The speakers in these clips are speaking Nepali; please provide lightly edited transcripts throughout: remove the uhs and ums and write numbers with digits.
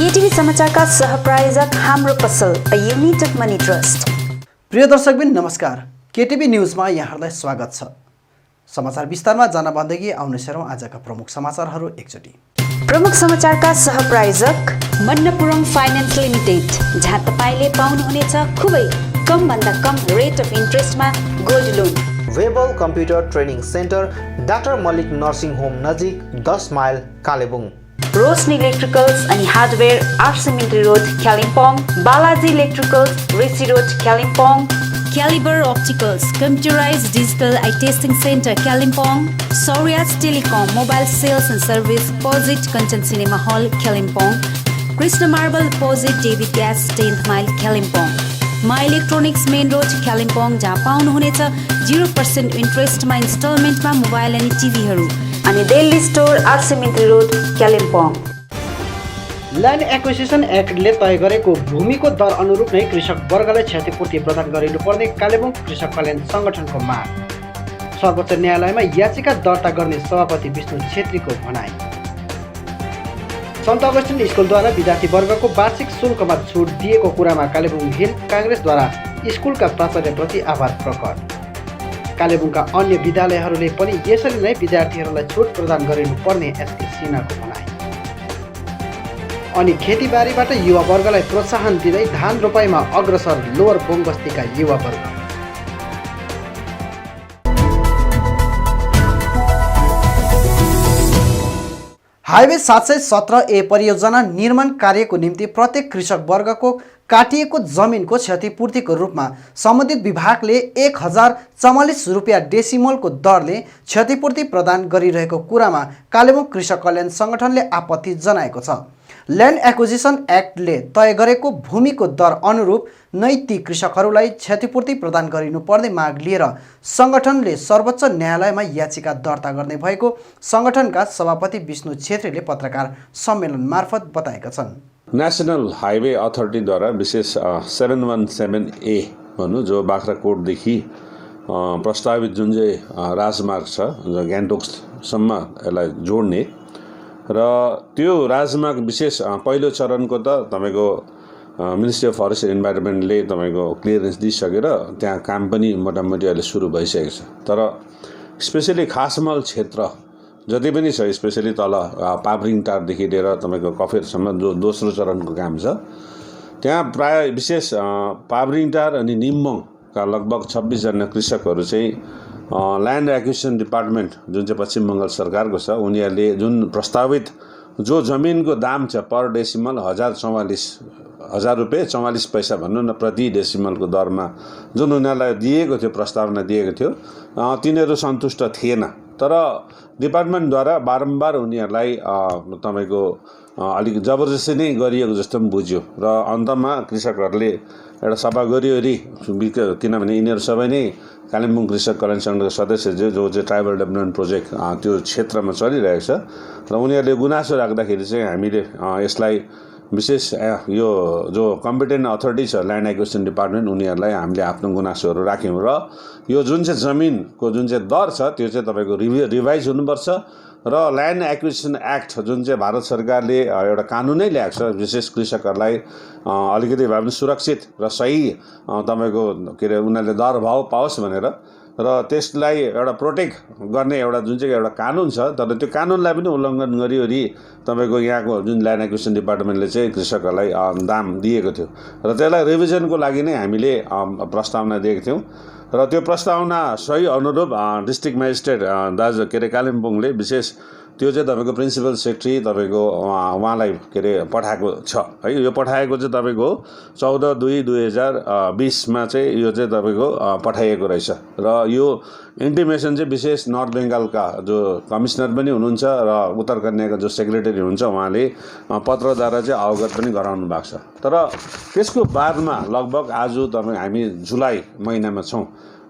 केटीभी समाचारका सहप्रायोजक हाम्रो पसल अ युनिटेड मनी ट्रस्ट। प्रिय दर्शकबिन नमस्कार, केटीभी न्युजमा यहाँहरूलाई स्वागत छ। समाचार विस्तारमा जान भन्दै आउनेछौँ आजका प्रमुख समाचारहरू एकचोटि। प्रमुख समाचारका सहप्रायोजक मन्नपुरम फाइनान्स लिमिटेड, जहाँ तपाईले पाउनुहुनेछ खुबै कम भन्दा कम रेट अफ इन्ट्रेस्टमा gold loan. Webel computer training centre, doctor Mallick nursing home नजिक 10 माइल कालेबुङ। रोशनी इलेक्ट्रिकल्स अनि hardware RC Mintri road Kalimpong. Balaji electricals Rishi road Kalimpong. Calibre opticals computerised digital eye testing centre Kalimpong. Sauryas telecom mobile sales and service opposite Kanchan cinema hall Kalimpong. Krishna marble opposite David gas 10th mile Kalimpong. Maa electronics main road Kalimpong, जहाँ पाउनुहुनेछ 0% इन्ट्रेस्टमा इन्स्टलमेन्टमा मोबाइल अनि टिभीहरू। अनि Delhi store RC Mintri road Kalimpong. Land acquisition एक्टले तय गरेको भूमिको दर अनुरूप नै कृषक वर्गलाई क्षतिपूर्ति प्रदान गरिनुपर्ने कालेबुङ कृषक कल्याण सङ्गठनको माग। सर्वोच्च न्यायालयमा याचिका दर्ता गर्ने सभापति विष्णु छेत्रीको भनाई। सन्त अगस्टिन स्कुलद्वारा विद्यार्थी वर्गको वार्षिक शुल्कमा छुट दिएको कुरामा कालेबुङ हिल काङ्ग्रेसद्वारा स्कुलका प्राचार्यप्रति आभार प्रकट। कालेबुङका अन्य विद्यालयहरूले पनि यसरी नै विद्यार्थीहरूलाई छुट प्रदान गरिनुपर्ने एसके सिन्हाको भनाई। अनि खेतीबारीबाट युवा वर्गलाई प्रोत्साहन दिँदै धान रोपाइमा अग्रसर लोवर बोङबस्तीका युवा वर्ग। हाइवे 717A परियोजना निर्माण कार्यको निम्ति प्रत्येक कृषक वर्गको काटिएको जमिनको क्षतिपूर्तिको रूपमा सम्बन्धित विभागले 1044 रुपियाँ डेसिमलको दरले क्षतिपूर्ति प्रदान गरिरहेको कुरामा कालेबुङ कृषक कल्याण सङ्गठनले आपत्ति जनाएको छ। ल्यान्ड एक्विजिसन एक्टले तय गरेको भूमिको दर अनुरूप नै ती कृषकहरूलाई क्षतिपूर्ति प्रदान गरिनुपर्ने माग लिएर सङ्गठनले सर्वोच्च न्यायालयमा याचिका दर्ता गर्ने भएको सङ्गठनका सभापति विष्णु छेत्रीले पत्रकार सम्मेलन मार्फत बताएका छन्। नेसनल हाइवे अथोरिटीद्वारा विशेष 717A भनौँ, जो बाख्राकोटदेखि प्रस्तावित जुन चाहिँ राजमार्ग छ, जो गान्तोकसम्म यसलाई जोड्ने, र त्यो राजमार्ग विशेष पहिलो चरणको त तपाईँको मिनिस्ट्री अफ फरेस्ट एन्ड इन्भाइरोमेन्टले तपाईँको क्लियरेन्स दिइसकेर त्यहाँ काम पनि मोटामोटी अहिले सुरु भइसकेको छ। तर स्पेसली खासमल क्षेत्र जति पनि छ, स्पेसली तल पाब्रिङटारदेखि लिएर तपाईँको कफेरसम्म जो दोस्रो चरणको काम छ, त्यहाँ प्राय विशेष पाब्रिङटार अनि निम्बोङका लगभग 26 जना कृषकहरू चाहिँ ल्यान्ड एक्विजिसन डिपार्टमेन्ट जुन चाहिँ पश्चिम बङ्गाल सरकारको छ, उनीहरूले जुन प्रस्तावित जो जमिनको दाम छ पर डेसिमल 1000 रुपियाँ 44 पैसा भनौँ न प्रति डेसिमलको दरमा जुन उनीहरूलाई दिएको थियो, प्रस्तावना दिएको थियो, तिनीहरू सन्तुष्ट थिएन। तर डिपार्टमेन्टद्वारा बारम्बार उनीहरूलाई तपाईँको अलिक जबरजस्ती नै गरिएको जस्तो पनि बुझ्यो र अन्तमा कृषकहरूले एउटा सभा गरिवरी, किनभने यिनीहरू सबै नै कालिम्पोङ कृषक कल्याण सङ्घका सदस्य जो चाहिँ ट्राइबल डेभलपमेन्ट प्रोजेक्ट त्यो क्षेत्रमा चलिरहेको छ, र उनीहरूले गुनासो राख्दाखेरि चाहिँ हामीले यसलाई विशेष यो जो कम्पिटेन्ट अथोरिटी छ ल्यान्ड एक्विजिसन डिपार्टमेन्ट, उनीहरूलाई हामीले आफ्नो गुनासोहरू राख्यौँ र यो जुन चाहिँ जमिनको जुन चाहिँ दर छ त्यो चाहिँ तपाईँको रिभाइज हुनुपर्छ र ल्यान्ड एक्विजिसन एक्ट जुन चाहिँ भारत सरकारले एउटा कानुनै ल्याएको छ, विशेष कृषकहरूलाई अलिकति भए पनि सुरक्षित र सही तपाईँको के अरे उनीहरूले दर भाव पाओस् भनेर र त्यसलाई एउटा प्रोटेक्ट गर्ने एउटा जुन चाहिँ एउटा कानुन छ, तर त्यो कानुनलाई पनि उल्लङ्घन गरिवरी तपाईँको यहाँको जुन ल्यान्ड एक्विजिसन डिपार्टमेन्टले चाहिँ कृषकहरूलाई दाम दिएको थियो र त्यसलाई रिभिजनको लागि नै हामीले प्रस्तावना दिएको थियौँ। र त्यो प्रस्तावना सही अनुरूप डिस्ट्रिक्ट म्याजिस्ट्रेट दाजु के अरे कालिम्पोङले विशेष त्यो चाहिँ तपाईँको प्रिन्सिपल सेक्रेटरी तपाईँको उहाँलाई के अरे पठाएको छ है। यो पठाएको चाहिँ तपाईँको 14/2/2020मा चाहिँ यो चाहिँ तपाईँको पठाइएको रहेछ र यो इन्टिमेसन चाहिँ विशेष नर्थ बेङ्गालका जो कमिसनर पनि हुनुहुन्छ र उत्तर कन्याका जो सेक्रेटरी हुनुहुन्छ उहाँले पत्रद्वारा चाहिँ अवगत पनि गराउनु भएको छ। तर त्यसको बादमा लगभग आज हामी जुलाई महिनामा छौँ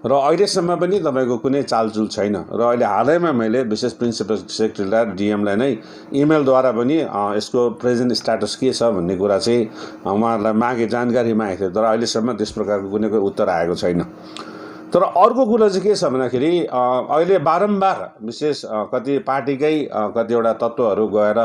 र अहिलेसम्म पनि तपाईँको कुनै चालचुल छैन र अहिले हालैमा मैले विशेष प्रिन्सिपल सेक्रेटरीलाई डिएमलाई नै इमेलद्वारा पनि यसको प्रेजेन्ट स्ट्याटस के छ भन्ने कुरा चाहिँ उहाँहरूलाई जानकारी मागेको थियो, तर अहिलेसम्म त्यस प्रकारको कुनै उत्तर आएको छैन। तर अर्को कुरो चाहिँ के छ भन्दाखेरि अहिले बारम्बार विशेष कति पार्टीकै कतिवटा तत्त्वहरू गएर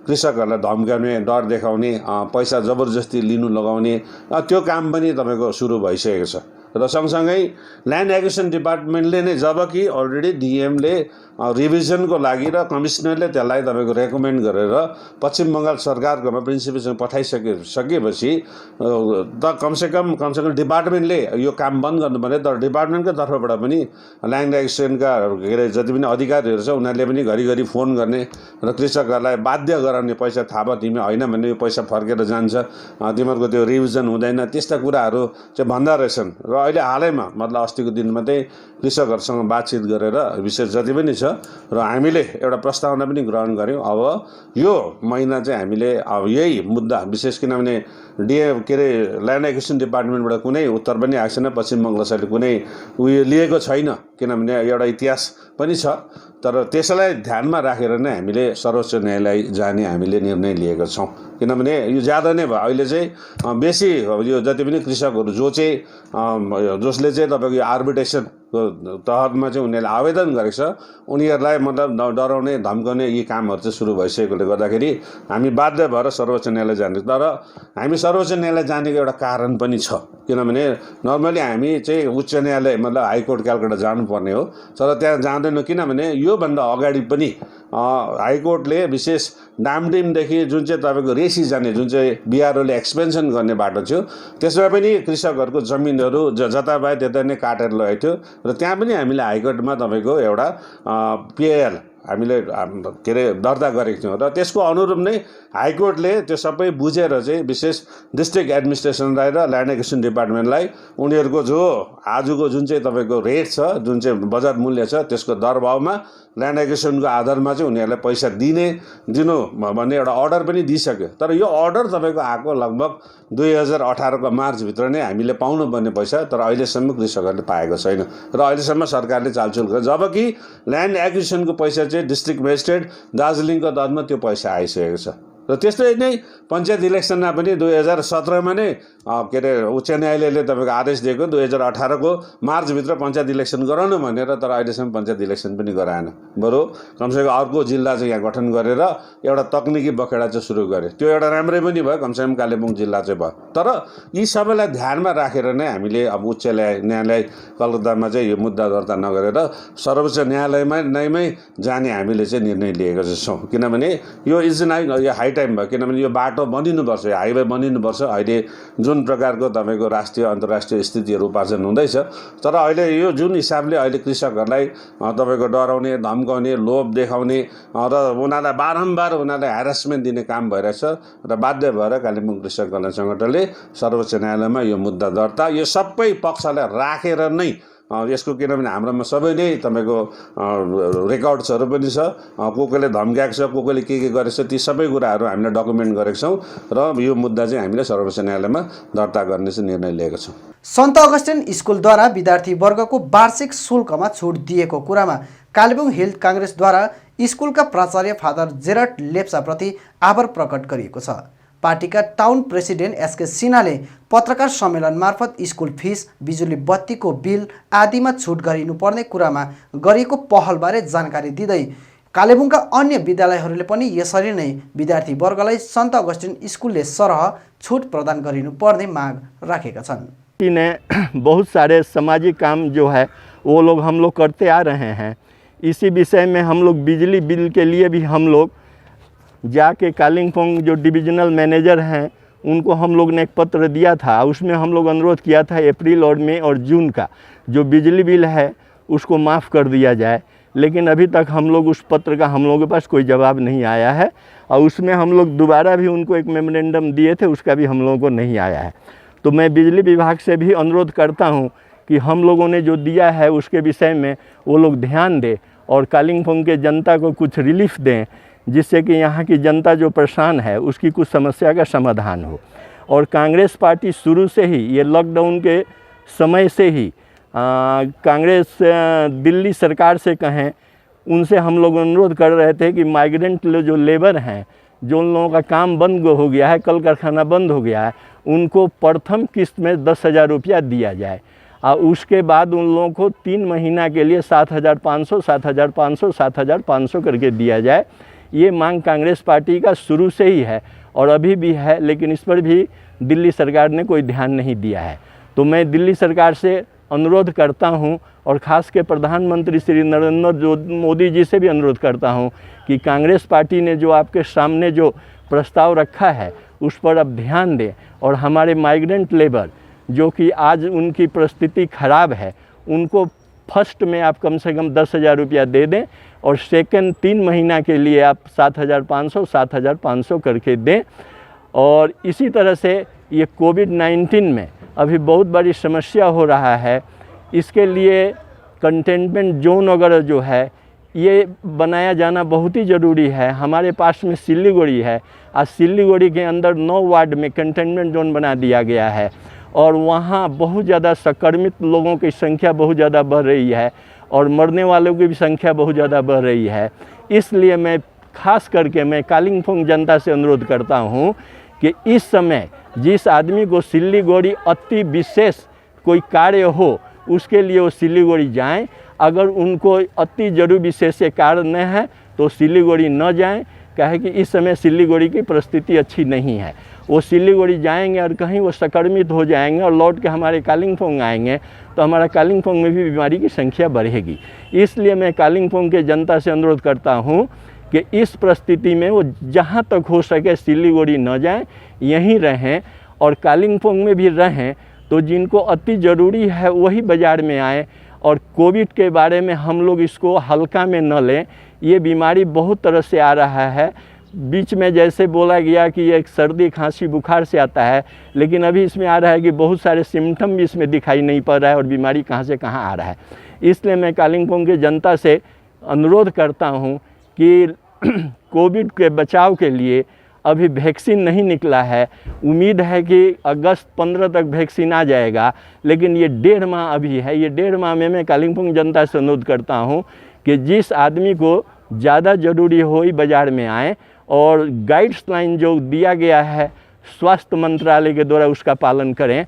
कृषकहरूलाई धम्काउने, डर देखाउने, पैसा जबरजस्ती लिनु लगाउने त्यो काम पनि तपाईँको सुरु भइसकेको छ। र सँगसँगै ल्यान्ड एक्विजिसन डिपार्टमेन्टले नै जबकि अलरेडी डिएमले रिभिजनको लागि र कमिसनरले त्यसलाई तपाईँको रेकमेन्ड गरेर पश्चिम बङ्गाल सरकारकोमा प्रिन्सिपलसँग पठाइसकेपछि त कमसेकम डिपार्टमेन्टले यो काम बन्द गर्नुपर्ने। तर डिपार्टमेन्टको तर्फबाट पनि ल्यान्ड एक्विजिसनका के अरे जति पनि अधिकारीहरू छ उनीहरूले पनि घरिघरि फोन गर्ने र कृषकहरूलाई बाध्य गराउने, पैसा थाहा भयो तिमी होइन भने यो पैसा फर्केर जान्छ, तिमीहरूको त्यो रिभिजन हुँदैन, त्यस्ता कुराहरू चाहिँ भन्दा रहेछन्। र अहिले हालैमा मतलब अस्तिको दिनमा चाहिँ कृषकहरूसँग बातचित गरेर विशेष जति पनि छ र हामीले एउटा प्रस्तावना पनि ग्रहण गऱ्यौँ। अब यो महिना चाहिँ हामीले अब यही मुद्दा विशेष किनभने के अरे ल्यान्ड एक्विजिसन डिपार्टमेन्टबाट कुनै उत्तर पनि आएको छैन, पश्चिम बङ्गाल सरकारले कुनै उयो लिएको छैन किनभने एउटा इतिहास पनि छ। तर त्यसलाई ध्यानमा राखेर नै हामीले सर्वोच्च न्यायालय जाने हामीले निर्णय लिएका छौँ। किनभने यो ज्यादा नै भयो अहिले चाहिँ बेसी यो जति पनि कृषकहरू जसले चाहिँ तपाईँको यो आर्बिट्रेसनको तहतमा चाहिँ उनीहरूले आवेदन गरेको छ उनीहरूलाई मतलब डराउने धम्काउने यी कामहरू चाहिँ सुरु भइसकेकोले गर्दाखेरि हामी बाध्य भएर सर्वोच्च न्यायालय जाने। तर हामी सर्वोच्च न्यायालय जानेको एउटा कारण पनि छ किनभने नर्मली हामी चाहिँ उच्च न्यायालय मतलब हाइकोर्ट क्यालकाटा जानुपर्ने हो, तर त्यहाँ जाँदैनौँ किनभने योभन्दा अगाडि पनि हाइकोर्टले विशेष डामडिमदेखि जुन चाहिँ तपाईँको रेसी जाने जुन चाहिँ बिआरओले एक्सपेन्सन गर्ने बाटो थियो त्यसमा पनि कृषकहरूको जमिनहरू जताभाए त्यता नै काटेर लगेको थियो र त्यहाँ पनि हामीले हाइकोर्टमा तपाईँको एउटा पिएल हामीले के अरे दर्ता गरेको थियौँ र त्यसको अनुरूप नै हाइकोर्टले त्यो सबै बुझेर चाहिँ विशेष डिस्ट्रिक्ट एडमिनिस्ट्रेसनलाई र ल्यान्ड एक्विजिसन डिपार्टमेन्टलाई उनीहरूको जो आजको जुन चाहिँ तपाईँको रेट छ जुन चाहिँ बजार मूल्य छ त्यसको दरभावमा ल्यान्ड एक्विजिसनको आधारमा चाहिँ उनीहरूलाई पैसा दिनु भन्ने एउटा अर्डर पनि दिइसक्यो। तर यो अर्डर तपाईँको आएको लगभग 2018को मार्चभित्र नै हामीले पाउनुपर्ने पैसा, तर अहिलेसम्म कृषकहरूले पाएको छैन र अहिलेसम्म सरकारले चालचुल गर्छ। जबकि ल्यान्ड एक्विजिसनको पैसा चाहिँ डिस्ट्रिक्ट मेजिस्ट्रेट दार्जिलिङको तहमा त्यो पैसा आइसकेको छ। र त्यस्तै नै पञ्चायत इलेक्सनमा पनि 2017मा नै के अरे उच्च न्यायालयले तपाईँको आदेश दिएको 2018को मार्चभित्र पञ्चायत इलेक्सन गराउनु भनेर, तर अहिलेसम्म पञ्चायत इलेक्सन पनि गराएन। बरु कमसेकम अर्को जिल्ला चाहिँ यहाँ गठन गरेर एउटा तकनिकी बखेडा चाहिँ सुरु गरे, त्यो एउटा राम्रै पनि भयो, कमसेकम कालेबुङ जिल्ला चाहिँ भयो। तर यी सबैलाई ध्यानमा राखेर नै हामीले अब उच्च न्यायालय कलकत्तामा चाहिँ यो मुद्दा दर्ता नगरेर सर्वोच्च न्यायालयमा नै जाने हामीले चाहिँ निर्णय लिएको छौँ। किनभने यो यो हाई टाइम भयो, किनभने यो बाटो बनिनुपर्छ, यो हाइवे बनिनुपर्छ। अहिले जुन प्रकारको तपाईँको राष्ट्रिय अन्तर्राष्ट्रिय स्थितिहरू उपार्जन हुँदैछ, तर अहिले यो जुन हिसाबले अहिले कृषकहरूलाई तपाईँको डराउने धम्काउने लोभ देखाउने र उनीहरूलाई बारम्बार उनीहरूलाई ह्यारासमेन्ट दिने काम भइरहेछ र बाध्य भएर कालिम्पोङ कृषक कल्याण सङ्गठनले सर्वोच्च न्यायालयमा यो मुद्दा दर्ता यो सबै पक्षलाई राखेर नै यसको किनभने हाम्रोमा सबै नै तपाईँको रेकर्ड्सहरू पनि छ, को कोले धम्काएको छ, को कोले के गरेको छ, ती सबै कुराहरू हामीले डकुमेन्ट गरेका छौँ र यो मुद्दा चाहिँ हामीले सर्वोच्च न्यायालयमा दर्ता गर्ने चाहिँ निर्णय लिएका छौँ। सन्त अगस्टिन स्कुलद्वारा विद्यार्थी वर्गको वार्षिक शुल्कमा छुट दिएको कुरामा कालेबुङ हिल काङ्ग्रेसद्वारा स्कुलका प्राचार्य फादर जेरट लेप्चाप्रति आभार प्रकट गरिएको छ। पार्टीका टाउन प्रेसिडेन्ट एसके सिन्हाले पत्रकार सम्मेलन मार्फत स्कुल फिस, बिजुली बत्तीको बिल आदिमा छुट गरिनुपर्ने कुरामा गरिएको पहलबारे जानकारी दिँदै कालेबुङका अन्य विद्यालयहरूले पनि यसरी नै विद्यार्थी वर्गलाई सन्त अगस्टिन स्कुलले सरह छुट प्रदान गरिनुपर्ने माग राखेका छन्। ने बहुत सारे सामाजिक काम जो है वो लोग हम लोग करते आ रहे हैं। इसी विषय में हम लोग बिजली बिल के लिए भी हम लोग जाके कालिम्पोंग जो डिविजनल मैनेजर हैं उनको हम लोग ने एक पत्र दिया था। उसमें हम लोग अनुरोध किया था अप्रैल और मई और जून का जो बिजली बिल है उसको माफ़ कर दिया जाए, लेकिन अभी तक हम लोग उस पत्र का हम लोगों के पास कोई जवाब नहीं आया है और उसमें हम लोग दोबारा भी उनको एक मेमोरेंडम दिए थे, उसका भी हम लोगों को नहीं आया है। तो मैं बिजली विभाग से भी अनुरोध करता हूं कि हम लोगों ने जो दिया है उसके विषय में वो लोग ध्यान दें और कालिम्पोंग के जनता को कुछ रिलीफ दें, जिससे कि यहाँ की जनता जो परेशान है उसकी कुछ समस्या का समाधान हो। और कांग्रेस पार्टी शुरू से ही ये लॉकडाउन के समय से ही कांग्रेस दिल्ली सरकार से कहें उनसे हम लोग अनुरोध कर रहे थे कि माइग्रेंट जो लेबर हैं, जो उन लोगों का काम बंद हो गया है, कल कारखाना बंद हो गया है, उनको प्रथम किस्त में 10,000 रुपया दिया जाए। और उसके बाद उन लोगों को 3 महीना के लिए 7,500 7,500 7,500 करके दिया जाए। ये मांग कांग्रेस पार्टी का शुरू से ही है और अभी भी है, लेकिन इस पर भी दिल्ली सरकार ने कोई ध्यान नहीं दिया है। तो मैं दिल्ली सरकार से अनुरोध करता हूं और ख़ास के प्रधानमंत्री श्री नरेंद्र मोदी जी से भी अनुरोध करता हूं कि कांग्रेस पार्टी ने जो आपके सामने जो प्रस्ताव रखा है उस पर अब ध्यान दें और हमारे माइग्रेंट लेबर जो कि आज उनकी परिस्थिति ख़राब है उनको फर्स्ट में आप कम से कम 10,000 रुपया दे दें और सेकंड 3 महीना के लिए आप 7,500 7,500 करके दें। और इसी तरह से ये कोविड-19 में अभी बहुत बड़ी समस्या हो रहा है, इसके लिए कंटेनमेंट जोन वगैरह जो है ये बनाया जाना बहुत ही ज़रूरी है। हमारे पास में सिल्लीगुड़ी है, आज सिल्लीगुड़ी के अंदर 9 वार्ड में कंटेनमेंट जोन बना दिया गया है और वहाँ बहुत ज़्यादा संक्रमित लोगों की संख्या बहुत ज़्यादा बढ़ रही है और मरने वालों की भी संख्या बहुत ज़्यादा बढ़ रही है। इसलिए मैं खास करके मैं कालिम्पोंग जनता से अनुरोध करता हूँ कि इस समय जिस आदमी को सिल्लीगुड़ी अति विशेष कोई कार्य हो उसके लिए वो सिल्लीगुड़ी जाएं। अगर उनको अति जरूरी विशेष कार्य न है तो सिल्लीगुड़ी न जाएं, कहे कि इस समय सिल्लीगुड़ी की परिस्थिति अच्छी नहीं है। वो सिल्लीगुड़ी जाएंगे और कहीं वो संक्रमित हो जाएंगे और लौट के हमारे कालिम्पोंग आएंगे तो हमारा कालिम्पोंग में भी बीमारी की संख्या बढ़ेगी। इसलिए मैं कालिम्पोंग के जनता से अनुरोध करता हूँ कि इस परिस्थिति में वो जहाँ तक हो सके सिल्लीगुड़ी न जाएं, यहीं रहें और कालिम्पोंग में भी रहें तो जिनको अति ज़रूरी है वही बाज़ार में आएँ। और कोविड के बारे में हम लोग इसको हल्का में न लें, ये बीमारी बहुत तरह से आ रहा है। बीच में जैसे बोला गया कि ये सर्दी खांसी बुखार से आता है, लेकिन अभी इसमें आ रहा है कि बहुत सारे सिम्टम भी इसमें दिखाई नहीं पड़ रहा है और बीमारी कहाँ से कहाँ आ रहा है। इसलिए मैं कालिम्पोंग के जनता से अनुरोध करता हूँ कि कोविड के बचाव के लिए अभी वैक्सीन नहीं निकला है, उम्मीद है कि अगस्त 15 तक वैक्सीन आ जाएगा, लेकिन ये 1.5 माह अभी है। ये 1.5 माह में मैं कालिम्पोंग जनता से अनुरोध करता हूँ कि जिस आदमी को ज़्यादा ज़रूरी हो ही बाज़ार में आए और गाइडलाइन जो दिया गया है स्वास्थ्य मंत्रालय के द्वारा उसका पालन करें।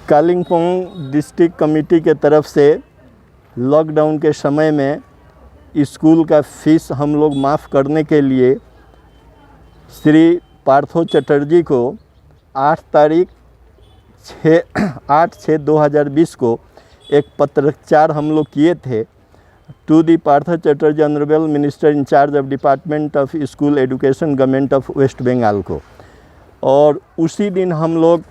कालिम्पोंग डिस्ट्रिक्ट कमेटी के तरफ से लॉकडाउन के समय में स्कूल का फीस हम लोग माफ़ करने के लिए श्री पार्थो चटर्जी को 8/6/2020 को एक पत्राचार हम लोग किए थे to the Partho Chatterjee honourable minister in charge of department of school education government of West Bengal को। और उसी दिन हम लोग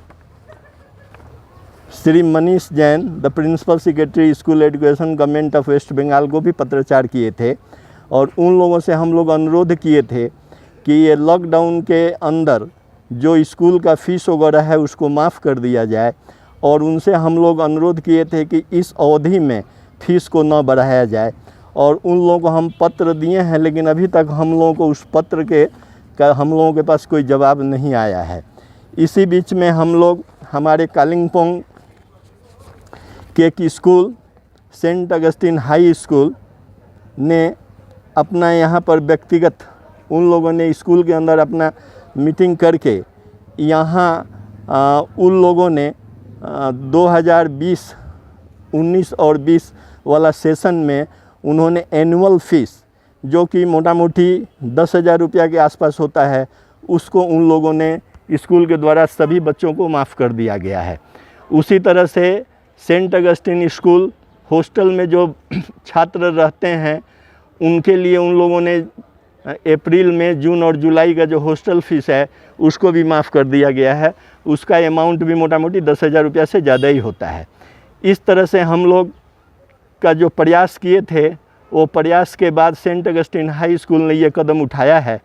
Shri Manish Jain the principal secretary school education government of West Bengal को भी पत्राचार किए थे और उन लोगों से हम लोग अनुरोध किए थे कि ये लॉकडाउन के अंदर जो स्कूल का फ़ीस वगैरह है उसको माफ़ कर दिया जाए। और उनसे हम लोग अनुरोध किए थे कि इस अवधि में फ़ीस को न बढ़ाया जाए और उन लोगों को हम पत्र दिए हैं, लेकिन अभी तक हम लोगों को उस पत्र का हम लोगों के पास कोई जवाब नहीं आया है। इसी बीच में हम लोग हमारे कालिम्पोंग के एक school Saint Augustine high school ने अपना यहाँ पर व्यक्तिगत उन लोगों ने स्कूल के अंदर अपना मीटिंग करके यहाँ उन लोगों ने 2020-19 और 20 वाला सेशन में उन्होंने एनुअल फ़ीस जो कि मोटा मोटी 10,000 रुपया के आसपास होता है उसको उन लोगों ने स्कूल के द्वारा सभी बच्चों को माफ़ कर दिया गया है। उसी तरह से सेंट अगस्टिन स्कूल हॉस्टल में जो छात्र रहते हैं उनके लिए उन लोगों ने अप्रैल में जून और जुलाई का जो हॉस्टल फ़ीस है उसको भी माफ़ कर दिया गया है। उसका अमाउंट भी मोटा मोटी 10,000 रुपया से ज़्यादा ही होता है। इस तरह से हम लोग का जो प्रयास किए थे वो प्रयास के बाद सेंट अगस्टिन हाई स्कूल ने ये कदम उठाया है।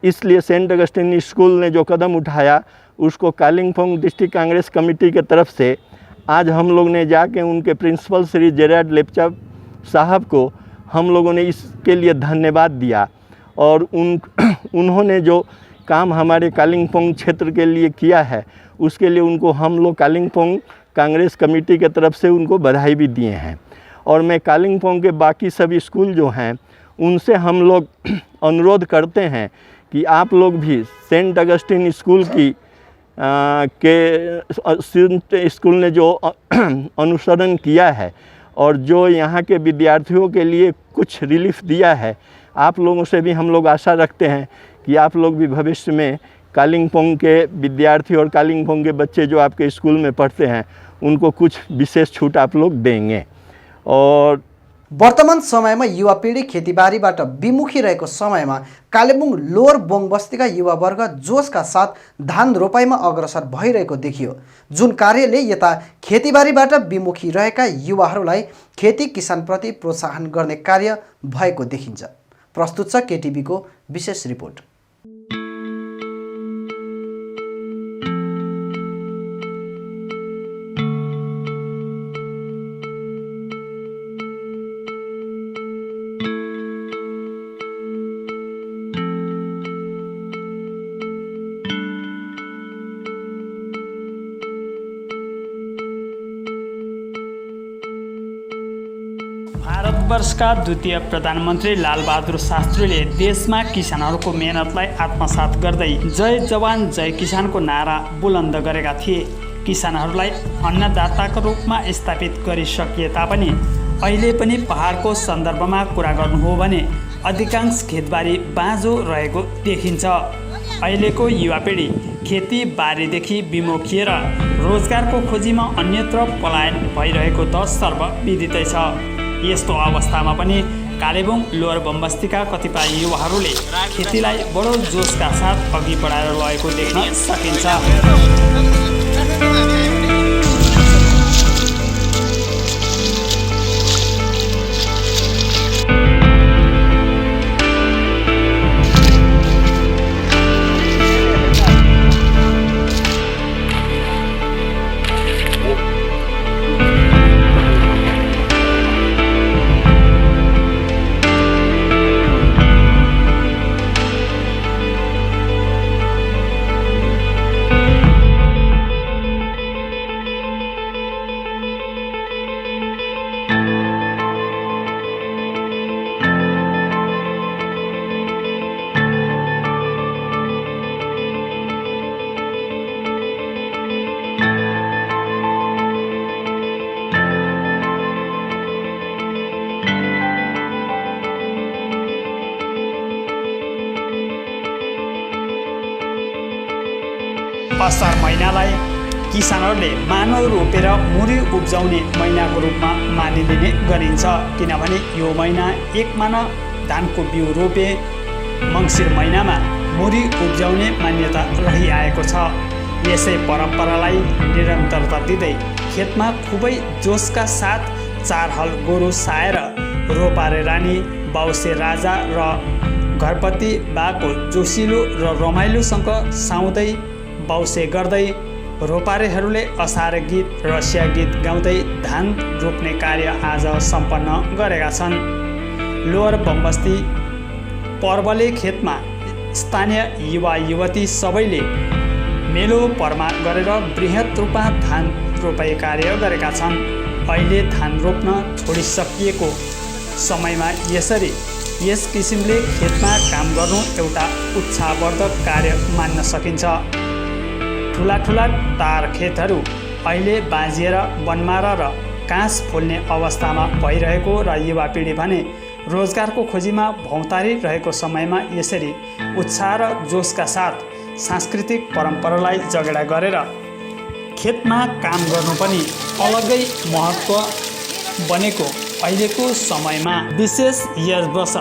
इसलिए सेंट अगस्टिन स्कूल ने जो कदम उठाया उसको कालिम्पोंग डिस्ट्रिक्ट कांग्रेस कमेटी के तरफ से आज हम लोग ने जाके उनके प्रिंसिपल श्री जेराड लेप्चा साहब को हम लोगों ने इसके लिए धन्यवाद दिया और उन्होंने जो काम हमारे कालिम्पोंग क्षेत्र के लिए किया है उसके लिए उनको हम लोग कालिम्पोंग कांग्रेस कमेटी के तरफ से उनको बधाई भी दिए हैं। और मैं कालिम्पोंग के बाकी सभी स्कूल जो हैं उनसे हम लोग अनुरोध करते हैं कि आप लोग भी सेंट अगस्टिन स्कूल की के स्कूल ने जो अनुसरण किया है और जो यहाँ के विद्यार्थियों के लिए कुछ रिलीफ दिया है, आप लोगों से भी हम लोग आशा रखते हैं कि आप लोग भी भविष्य में कालिम्पोंग के विद्यार्थी और कालिम्पोंग के बच्चे जो आपके स्कूल में पढ़ते हैं उनको कुछ विशेष छूट आप लोग देंगे। और वर्तमान समयमा युवा पिँढी खेतीबारीबाट विमुखी रहेको समयमा कालेबुङ लोअर बोङबस्तीका युवावर्ग जोसका साथ धान रोपाइमा अग्रसर भइरहेको देखियो, जुन कार्यले यता खेतीबारीबाट विमुखी रहेका युवाहरूलाई खेती किसानप्रति प्रोत्साहन गर्ने कार्य भएको देखिन्छ। प्रस्तुत छ केटिभीको विशेष रिपोर्ट। भारतवर्षका द्वितीय प्रधानमन्त्री लालबहादुर शास्त्रीले देशमा किसानहरूको मेहनतलाई आत्मसात गर्दै जय जवान जय किसानको नारा बुलन्द गरेका थिए। किसानहरूलाई अन्नदाताको रूपमा स्थापित गरिसकिए तापनि अहिले पनि पहाडको सन्दर्भमा कुरा गर्नु हो भने अधिकांश खेतबारी बाँझो रहेको देखिन्छ। अहिलेको युवा पिँढी खेतीबारीदेखि विमुखिएर रोजगारको खोजीमा अन्यत्र पलायन भइरहेको त सर्वविदितै छ। यस्तो अवस्थामा पनि कालेबुङ लोअर बोङबस्तीका कतिपय युवाहरूले खेतीलाई बडो जोसका साथ अघि बढाएर लगेको देख्न सकिन्छ। असार महिनालाई किसानहरूले मानव रोपेर मुरी उब्जाउने महिनाको रूपमा मानिलिने गरिन्छ, किनभने यो महिना एक मान धानको बिउ रोपे मङ्सिर महिनामा मुरी उब्जाउने मान्यता रहिआएको छ। यसै परम्परालाई निरन्तरता दिँदै खेतमा खुबै जोसका साथ 4 हल गोरु साएर रोपारे रानी बाउसे राजा र घरपति बाको जोसिलो र रमाइलोसँग साउँदै बाउसे गर्दै रोपारेहरूले असार गीत रसिया गीत गाउँदै धान रोप्ने कार्य आज सम्पन्न गरेका छन्। लोअर बोङबस्ती पर्वले खेतमा स्थानीय युवा युवती सबैले मेलो परमा गरेर बृहत रूपमा धान रोपाई कार्य गरेका छन्। अहिले धान रोप्न छोडिसकिएको समयमा यसरी यस किसिमले खेतमा काम गर्नु एउटा उत्साहवर्धक कार्य मान्न सकिन्छ। ठुला ठुला तार खेतहरू अहिले बाँझिएर बनमारा र काँस फुल्ने अवस्थामा भइरहेको र युवा पिँढी भने रोजगारको खोजीमा भौतारी रहेको समयमा यसरी उत्साह र जोसका साथ सांस्कृतिक परम्परालाई जगेडा गरेर खेतमा काम गर्नु पनि अलग्गै महत्त्व बनेको अहिलेको समयमा विशेष यस वर्ष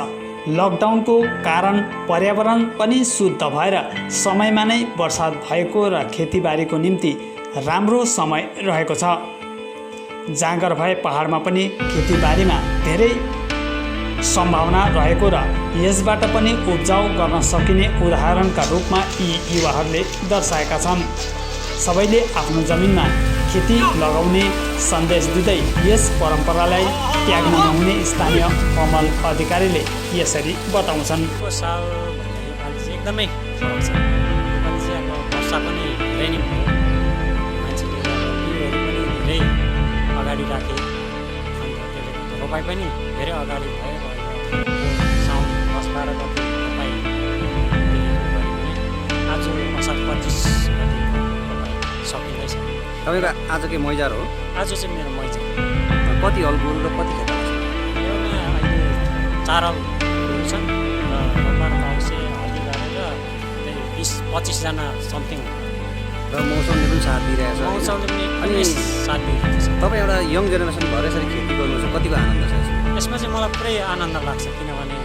लकडाउनको कारण पर्यावरण पनि शुद्ध भएर समयमा नै वर्षात भएको र खेतीबारीको निम्ति राम्रो समय रहेको छ। जाँगर भए पहाडमा पनि खेतीबारीमा धेरै सम्भावना रहेको र यसबाट पनि उब्जाउ गर्न सकिने उदाहरणका रूपमा यी युवाहरूले दर्शाएका छन्। सबैले आफ्नो जमिनमा खेती लगाउने सन्देश दिँदै यस परम्परालाई त्याग्न नहुने स्थानीय कमल अधिकारीले यसरी बताउँछन्। साल भन्दाखेरि चाहिँ एकदमै फरक छ। नेपाली चाहिँ अब वर्षा पनि धेरै नै भयो, मान्छेले बिउहरू पनि धेरै अगाडि राखे, अन्त त्यसले गर्दा रोपाइ पनि धेरै अगाडि भयो र साउन 10-12 गते रोपाइ आज असार 25 गते तपाईँको आजकै मैजार हो? आज चाहिँ मेरो मैजा कति हल गोरु र कति खेत छ? एउटा अहिले 4 हलहरू छन् र रोपार अवश्य हली गरेर त्यही 20-25 जना समथिङ र मौसमले पनि साथ दिइरहेछ। मौसमले पनि अनि एकदमै साथ दिइरहेको छ। तपाईँ एउटा यङ जेनेरेसन भएर यसरी खेती गर्नु चाहिँ कतिको आनन्द छ? यसमा चाहिँ मलाई पुरै आनन्द लाग्छ किनभने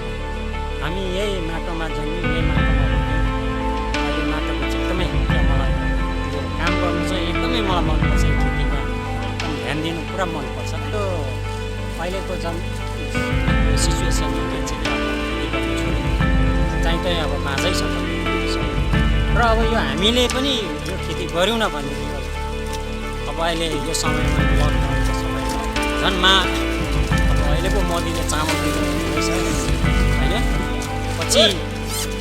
हामी यही माटोमा जन्म्यौँ, यही माटोमा हुर्क्यौँ। यो माटोको चाहिँ एकदमै क्या मलाई यो काम गर्नु चाहिँ एकदमै मलाई मनपर्छ। यो खेतीमा एकदम ध्यान दिनु पुरा मनपर्छ। त्यो अहिलेको सिचुएसनमा मान्छेले अब खेती गर्नु छोड्यो चाहिँ चाहिँ अब माझै छ र अब यो हामीले पनि यो खेती गऱ्यौँ न भने अब अहिले यो समयमा लकडाउनको समयमा झन् अब अहिलेको मोदीले चामल दिनु रहेछ होइन, पछि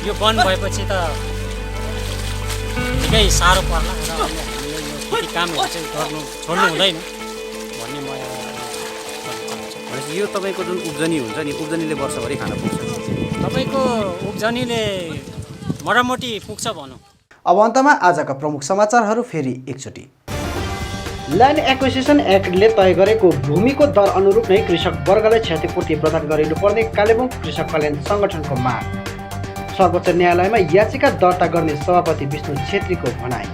यो बन्द भएपछि त निकै साह्रो पर्ला र अब हामीले यो खेती कामहरू चाहिँ गर्नु छोड्नु हुँदैन भन्ने म भनेपछि यो तपाईँको जुन उब्जनी हुन्छ नि, उब्जनीले वर्षभरि खान पुग्छ? तपाईँको उब्जनीले मोटामोटी पुग्छ भनौँ। अब अन्तमा आजका प्रमुख समाचारहरू फेरि एकचोटि। ल्यान्ड एक्विजिसन एक्टले तय गरेको भूमिको दर अनुरूप नै कृषक वर्गलाई क्षतिपूर्ति प्रदान गरिनुपर्ने कालेबुङ कृषक कल्याण सङ्गठनको माग। सर्वोच्च न्यायालयमा याचिका दर्ता गर्ने सभापति विष्णु छेत्रीको भनाई।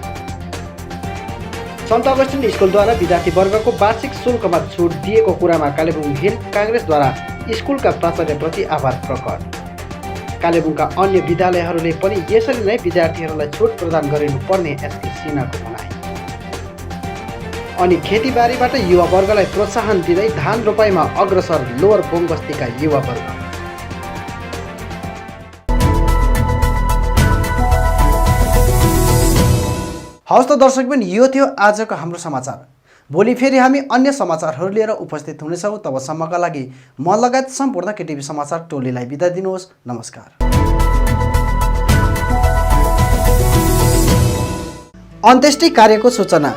सन्त अगस्टिन स्कुलद्वारा विद्यार्थी वर्गको वार्षिक शुल्कमा छुट दिएको कुरामा कालेबुङ हिल काङ्ग्रेसद्वारा स्कुलका प्राचार्यप्रति आभार प्रकट। कालेबुङका अन्य विद्यालयहरूले पनि यसरी नै विद्यार्थीहरूलाई छुट प्रदान गरिनुपर्ने एसके सिन्हाको भनाई। अनि खेतीबारीबाट युवा वर्गलाई प्रोत्साहन दिँदै धान रोपाइमा अग्रसर लोवर बोङबस्तीका युवा वर्ग। हवस् त दर्शकबिन, यो थियो आजको हाम्रो समाचार। भोलि फेरि हामी अन्य समाचारहरू लिएर उपस्थित हुनेछौँ। तबसम्मका लागि म लगायत सम्पूर्ण केटिभी समाचार टोलीलाई बिदा दिनुहोस्। नमस्कार। अन्त्येष्टि कार्यको सूचना।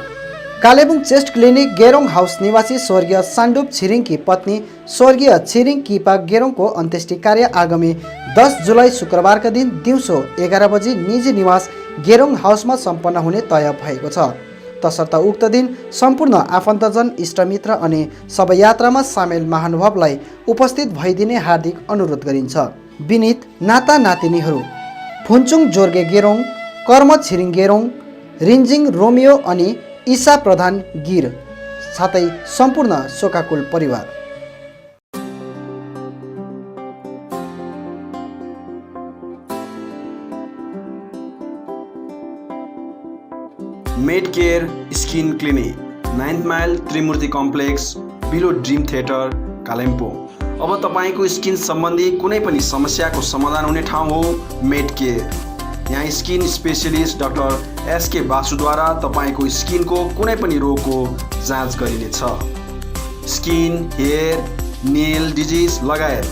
कालेबुङ चेस्ट क्लिनिक गेरोङ हाउस निवासी स्वर्गीय सान्डुप छिरिङकी पत्नी स्वर्गीय छिरिङ किपा गेरोङको अन्त्येष्टि कार्य आगामी 10 जुलाई शुक्रबारका दिन दिउँसो 11 बजी निजी निवास गेरोङ हाउसमा सम्पन्न हुने तय भएको छ। तसर्थ उक्त दिन सम्पूर्ण आफन्तजन, इष्टमित्र अनि शवयात्रामा सामेल महानुभावलाई उपस्थित भइदिने हार्दिक अनुरोध गरिन्छ। विनीत नाता नातिनीहरू फुन्चुङ जोर्गे गेरोङ, कर्म छिरिङ गेरोङ, रिन्जिङ रोमियो अनि ईसा प्रधान गिर, साथै सम्पूर्ण शोकाकुल परिवार। Medcare skin clinic, 9th mile Trimurti complex, below dream theatre, Kalimpong. अब तपाईँको स्किन सम्बन्धी कुनै पनि समस्याको समाधान हुने ठाउँ हो मेडकेयर। यहाँ स्किन स्पेशलिस्ट डाक्टर एसके बासुद्वारा तपाईँको स्किनको कुनै पनि रोगको जाँच गरिनेछ। स्किन, हेयर, नेल डिजिज लगायत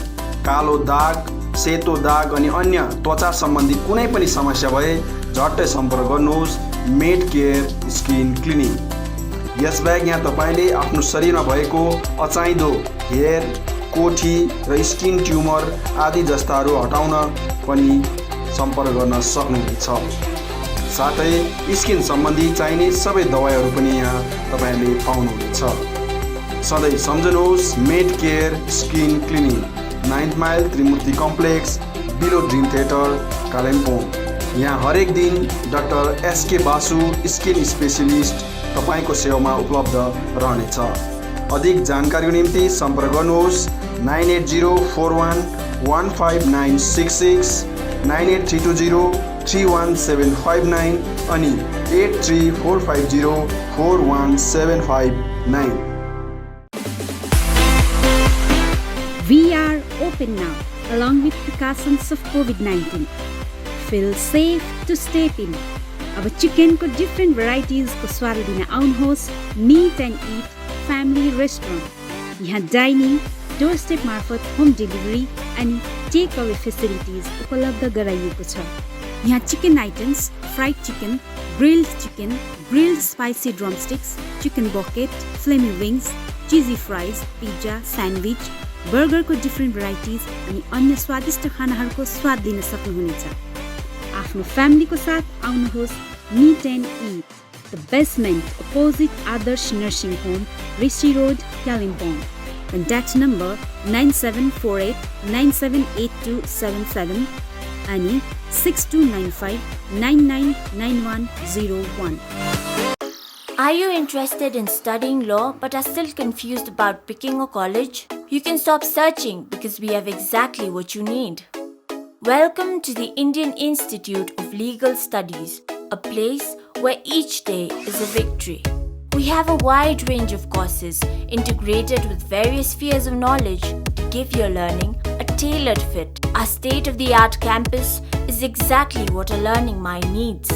कालो दाग, सेतो दाग अनि अन्य त्वचा सम्बन्धी कुनै पनि समस्या भए झट्टै सम्पर्क गर्नुहोस् मेडकेयर स्किन क्लिनिक। यसबाहेक यहाँ तपाईँले आफ्नो शरीरमा भएको अचाहिँदो हेयर, कोठी र स्किन ट्युमर आदि जस्ताहरू हटाउन पनि सम्पर्क गर्न सक्नुहुनेछ। साथै स्किन सम्बन्धी चाहिने सबै दबाईहरू पनि यहाँ तपाईँले पाउनुहुनेछ। सधैँ सम्झनुहोस् Medcare skin clinic, 9th mile Trimurti complex, below dream theatre, Kalimpong. यहाँ हरेक दिन doctor SK Basu skin specialist तपाईँको सेवामा उपलब्ध रहनेछ। अधिक जानकारीको निम्ति सम्पर्क गर्नुहोस् 9804115966, 9832031759 अनि 8345041759। We are open now, along with precautions of COVID-19. Feel safe to step in. अब चिकनको डिफ्रेन्ट भेराइटिजको स्वाद लिन आउनुहोस् meet and eat family restaurant. यहाँ डाइनिङ, डोर स्टेप मार्फत होम डेलिभरी अनि टेक अवे फेसिलिटिज उपलब्ध गराइएको छ। यहाँ chicken items, fried chicken, grilled spicy drumsticks, chicken bucket, flamy wings, cheesy fries, pizza, sandwich, बर्गरको डिफ्रेन्ट भेराइटिज अनि अन्य स्वादिष्ट खानाहरूको स्वाद लिन सक्नुहुनेछ। आफ्नो फ्यामिलीको साथ आउनुहोस् meet and eat the basement opposite Adarsh Nursing Home, Rishi Road, Kalimpong. Contact number 9748 978277 and 6295 999101. Are you interested in studying law but are still confused about picking a college? You can stop searching because we have exactly what you need. Welcome to the Indian Institute of Legal Studies, a place where each day is a victory. We have a wide range of courses integrated with various spheres of knowledge to give your learning a tailored fit. Our state-of-the-art campus is exactly what a learning mind needs.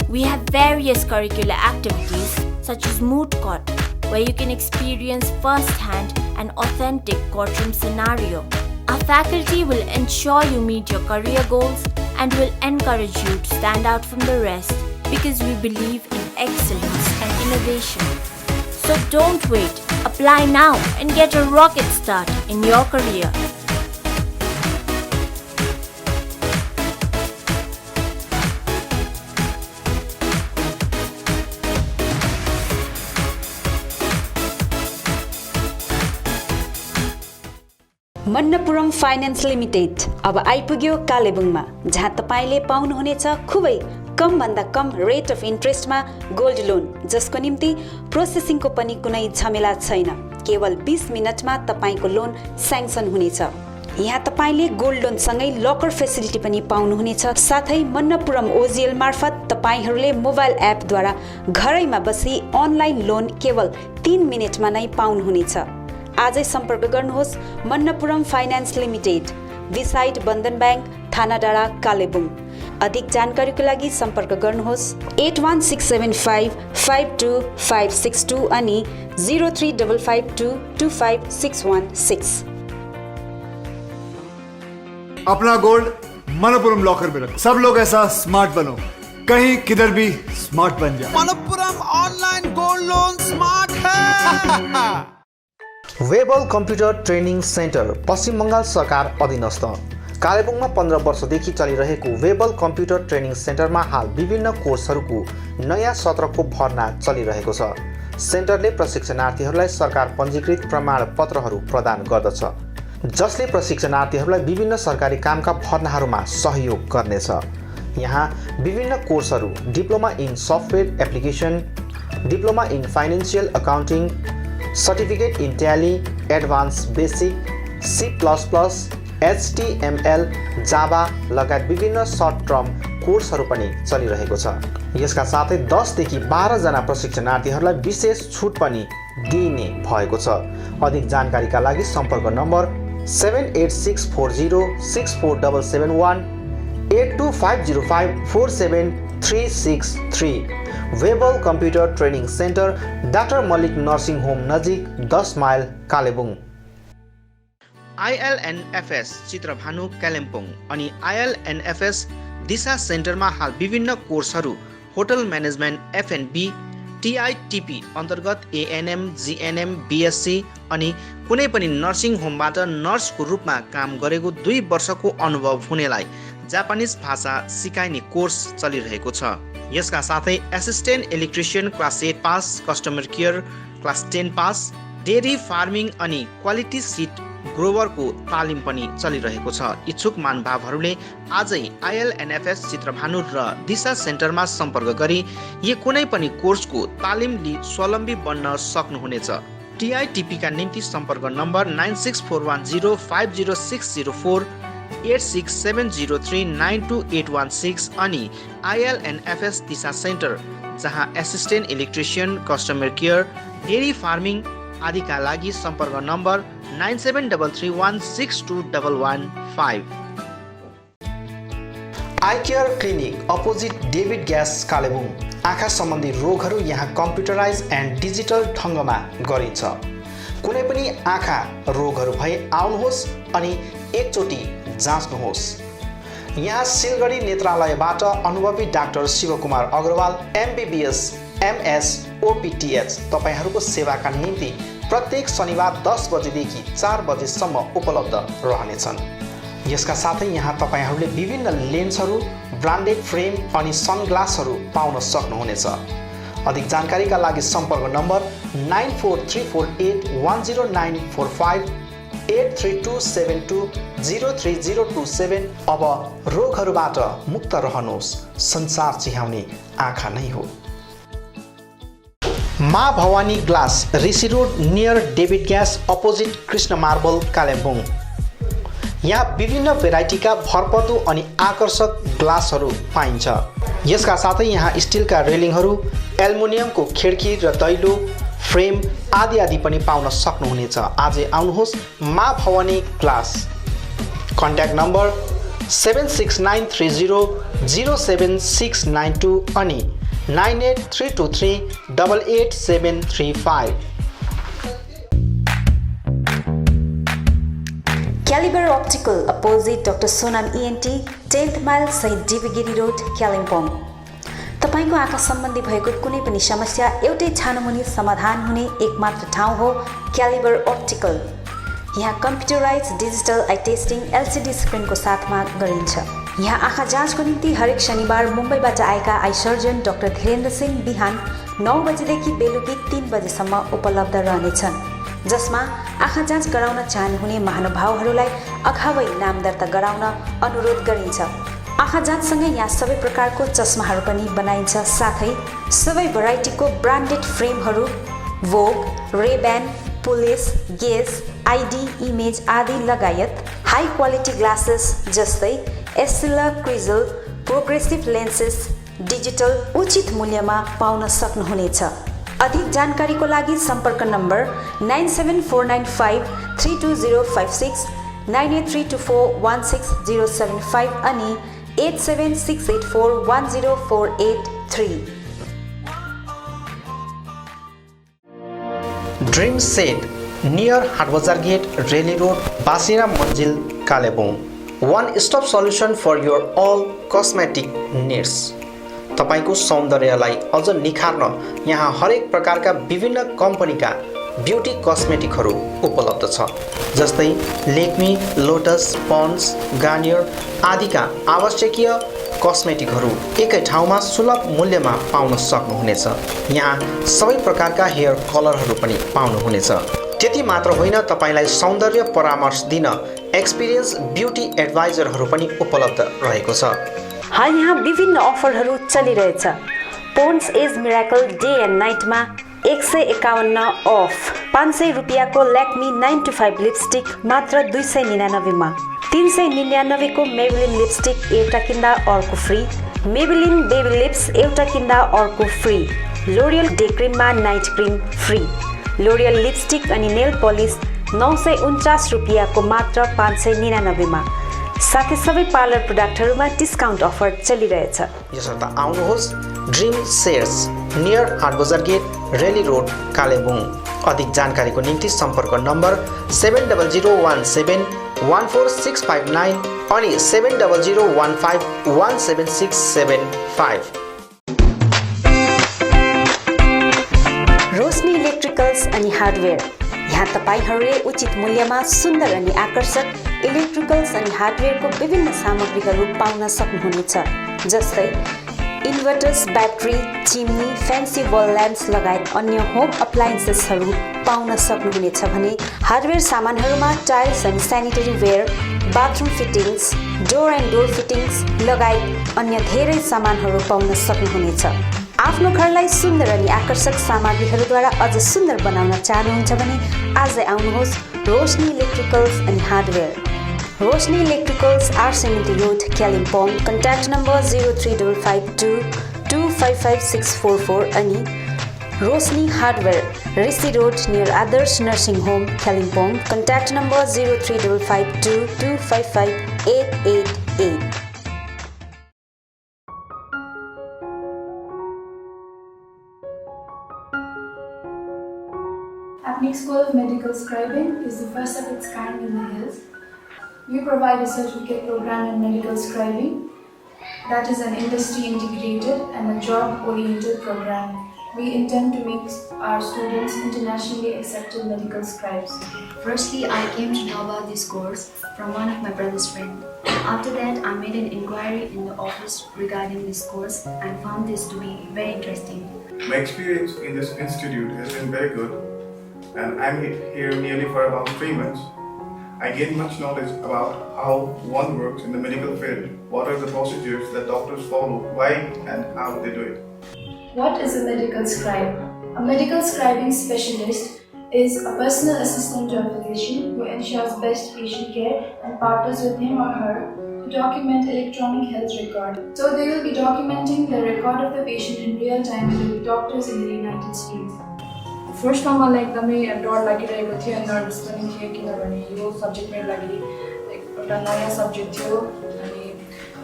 We have various curricular activities such as moot court, where you can experience first-hand an authentic courtroom scenario. Our faculty will ensure you meet your career goals and will encourage you to stand out from the rest because we believe in excellence and innovation. So don't wait, apply now and get a rocket start in your career. Manappuram finance limited अब आइपुग्यो कालेबुङमा, जहाँ तपाईले पाउनुहुनेछ खुबै कम भन्दा कम रेट अफ इन्ट्रेस्टमा गोल्ड लोन, जसको निम्ति प्रोसेसिङको पनि कुनै झमेला छैन। केवल 20 मिनेटमा तपाईको लोन स्याङ्सन हुनेछ। यहाँ तपाईले गोल्ड लोन सँगै लकर फेसिलिटी पनि पाउनुहुनेछ। साथै मन्नपुरम ओजिएल मार्फत तपाईहरूले मोबाइल एपद्वारा घरैमा बसी अनलाइन लोन केवल 3 मिनेटमा नै पाउनुहुनेछ। आजै सम्पर्क गर्नुहोस् मन्नपुरम फाइनान्स लिमिटेड, बिसाइड बन्धन ब्याङ्क, थाना डाँडा, कालेबुङ। अधिक जानकारीको लागि सम्पर्क गर्नुहोस् 8167552562 अनि 0355225616। अपना गोल्ड मनपुरम लॉकर में रखो। सब लोग ऐसा स्मार्ट बनो, कहीं किधर भी स्मार्ट बन जाए। Manappuram online gold loan smart है। वेबल कम्प्युटर ट्रेनिङ सेन्टर पश्चिम बङ्गाल सरकार अधीनस्थ कालेबुङमा 15 वर्षदेखि चलिरहेको वेबल कम्प्युटर ट्रेनिङ सेन्टरमा हाल विभिन्न कोर्सहरूको नयाँ सत्रको भर्ना चलिरहेको छ। सेन्टरले प्रशिक्षणार्थीहरूलाई सरकार पञ्जीकृत प्रमाणपत्रहरू प्रदान गर्दछ, जसले प्रशिक्षणार्थीहरूलाई विभिन्न सरकारी कामका भर्नाहरूमा सहयोग गर्नेछ। यहाँ विभिन्न कोर्सहरू diploma in software application, diploma in financial accounting, certificate in tally, advance basic, C++, HTML, Java लगायत विभिन्न सर्ट टर्म कोर्सहरू पनि चलिरहेको छ। यसका साथै 10 देखि 12 जना प्रशिक्षणार्थीहरूलाई विशेष छुट पनि दिइने भएको छ। अधिक जानकारीका लागि सम्पर्क number 7864064771 8250547363। Webel computer training centre, doctor Mallick nursing home नजिक, 10 माइल, कालेबुङ। ILNFS चित्रभानु कालिम्पोङ अनि ILNFS दिशा सेन्टरमा हाल विभिन्न कोर्सहरू होटल म्यानेजमेन्ट FNB, TITP अन्तर्गत ANM, GNM, BSc अनि कुनै पनि नर्सिङ होमबाट नर्सको रूपमा काम गरेको 2 वर्षको अनुभव हुनेलाई जापानिज भाषा सिकाइने कोर्स चलिरहेको छ। यसका साथै assistant electrician class 8 pass, customer care class 10 pass, dairy farming अनि क्वालिटी सिट ग्रोवरको तालिम पनि चलिरहेको छ। इच्छुक महानुभावहरूले आजै ILNFS चित्रभानु र दिशा सेन्टरमा सम्पर्क गरी यो कुनै पनि कोर्सको तालिम लिई स्वावलम्बी बन्न सक्नुहुनेछ। TITP का निम्ति सम्पर्क नम्बर 9641050604, 8670392816 अनि ILNFS दिशा सेन्टर, जहाँ assistant electrician, customer care, dairy farming आदिका लागि सम्पर्क number 9733162115। I care clinic opposite David gas, Kalimpong. आँखा सम्बन्धी रोगहरू यहाँ कम्प्युटराइज एन्ड डिजिटल ढङ्गमा गरिन्छ। कुनै पनि आँखा रोगहरू भए आउनुहोस् अनि एकचोटि जाँच्नुहोस्। यहाँ सिलगढी नेत्रालयबाट अनुभवी doctor Shivkumar Agrawal MBBS MS OPTH तपाईहरूको सेवाका निम्ति प्रत्येक शनिबार 10 बजेदेखि 4 बजेसम्म उपलब्ध रहनेछन्। यसका साथै यहाँ तपाईहरूले विभिन्न लेन्सहरू, ब्रान्डेड फ्रेम अनि सनग्लासहरू पाउन सक्नुहुनेछ। अधिक जानकारीका लागि सम्पर्क नम्बर 9434810945 8327203027। अब रोगहरूबाट मुक्त रहनुहोस्, संसार चिहाउने आँखा नै हो। Maa Bhawani glass, Rishi road near David gas opposite Krishna marble, Kalimpong. यहाँ विभिन्न भेराइटीका भरपर्दो अनि आकर्षक ग्लासहरू पाइन्छ। यसका साथै यहाँ स्टिलका रेलिङहरू, एल्युमिनियमको खिड्की र दैलो फ्रेम आदि पनि पाउन सक्नुहुनेछ। आजै आउनुहोस् माँ भवानी ग्लास। कन्ट्याक्ट नम्बर 7693007692 अनि 9832388735। Caliber Optical, opposite Dr. Sonam ENT, 10th mile सहित डिबीगिरी रोड, कालिम्पोङ। तपाईको आँखा सम्बन्धी भएको कुनै पनि समस्या एउटै छानोमुनि समाधान हुने एकमात्र ठाउँ हो क्यालिबर अप्टिकल। यहाँ computerise digital eye testing LCD स्क्रिनको साथमा गरिन्छ। यहाँ आँखा जाँचको निम्ति हरेक शनिबार मुम्बईबाट आएका eye surgeon doctor Dhirendra Singh बिहान 9 बजेदेखि बेलुकी 3 बजेसम्म उपलब्ध रहनेछन्, जसमा आँखा जाँच गराउन चाहनुहुने महानुभावहरूलाई अगावै नाम दर्ता गराउन अनुरोध गरिन्छ। आँखा जाँचसँगै यहाँ सबै प्रकारको चस्माहरू पनि बनाइन्छ, साथै सबै भेराइटीको ब्रान्डेड फ्रेमहरू भोग, रेब्यान, पुलिस, गेज, आइडी, इमेज आदि लगायत हाई क्वालिटी ग्लासेस जस्तै एस्सिला, क्रिजल, प्रोग्रेसिभ लेन्सेस डिजिटल उचित मूल्यमा पाउन सक्नुहुनेछ। अधिक जानकारीको लागि सम्पर्क नम्बर 9749532056, 9832416075 अनि 8768410483। Dream set near हाटबजार get, Reli road, बासिरा Manjil, Kalimpong. One stop solution for your all cosmetic needs। तपाईको सौन्दर्यलाई अझ निखार्न यहाँ हरेक प्रकारका विभिन्न कम्पनीका ब्युटी कस्मेटिकहरू उपलब्ध छ, जस्तै लेक्मी, लोटस, पन्ड्स, गार्नियर आदिका आवश्यकीय कस्मेटिकहरू एकै ठाउँमा सुलभ मूल्यमा पाउन सक्नुहुनेछ। यहाँ सबै प्रकारका हेयर कलरहरू पनि पाउनुहुनेछ। त्यति मात्र होइन, तपाईलाई सौन्दर्य परामर्श दिन एक्सपिरियन्स ब्युटी एडभाइजरहरू पनि उपलब्ध रहेको छ। हाल यहाँ विभिन्न अफरहरू चलिरहेछ। Pond's age miracle day and नाइटमा 151 अफ, 500 रुपियाँको ल्याक्मी 9 to 5 लिपस्टिक मात्र 299 मा, 399 को मेबेलिन लिपस्टिक एउटा किन्दा अर्को फ्री, मेबेलिन बेबी लिप्स एउटा किन्दा अर्को फ्री, लोरियल डे क्रिममा night cream free, L'Oreal lipstick अनि नेल पलिस 949 रुपियाँको मात्र 599 मा, साथै सबै पार्लर प्रोडक्टहरूमा डिस्काउन्ट अफर चलिरहेछ। यसर्थ आउनुहोस् ड्रिम सेयर्स नियर हाटबजार गेट, रेली रोड, कालेबुङ। अधिक जानकारीको निम्ति सम्पर्क नम्बर 7001714659 अनि 7001517675। रोशनी इलेक्ट्रिकल्स अनि हार्डवेयर। यहाँ तपाईहरूले उचित मूल्यमा सुन्दर अनि आकर्षक इलेक्ट्रिकल्स अनि हार्डवेयरको विभिन्न सामग्रीहरू पाउन सक्नुहुनेछ, जस्तै इन्भर्टर्स, ब्याट्री, चिम्नी, फ्यान्सी वल ल्याम्प्स लगायत अन्य होम अप्लायन्सेसहरू पाउन सक्नुहुनेछ भने हार्डवेयर सामानहरूमा टाइल्स अनि sanitary ware, bathroom fittings, door and door fittings लगायत अन्य धेरै सामानहरू पाउन सक्नुहुनेछ। आफ्नो घरलाई सुन्दर अनि आकर्षक सामग्रीहरूद्वारा अझ सुन्दर बनाउन चाहनुहुन्छ भने आजै आउनुहोस् रोशनी इलेक्ट्रिकल्स अनि हार्डवेयर। रोशनी इलेक्ट्रिकल्स आर सेमिटी रोड, कालिम्पोङ। कन्ट्याक्ट नम्बर 035522555644 अनि Roshni hardware, Rishi road near Adarsh nursing home, Kalimpong. Contact number 035522558888। Apnic School of Medical Scribing is the first of its kind in the hills. We provide a certificate program in medical scribing that is an industry integrated and a job oriented program. we intend to make our students internationally accepted medical scribes. Firstly, I came to know about this course from one of my brother's friends. After that, I made an inquiry in the office regarding this course and found this to be very interesting. My experience in this institute has been very good, and I'm here nearly for about 3 months. I gained much knowledge about how one works in the medical field, what are the procedures that doctors follow, why and how they do it. What is a medical scribe? A medical scribing specialist is a personal assistant to a physician who ensures best patient care and partners with him or her to document electronic health record. So they will be documenting the record of the patient in real time with doctors in the United States. फर्स्टमा मलाई एकदमै डर लागिरहेको थियो, नर्भस पनि थियो, किनभने यो सब्जेक्ट मेरो लागि एउटा नयाँ सब्जेक्ट थियो। अनि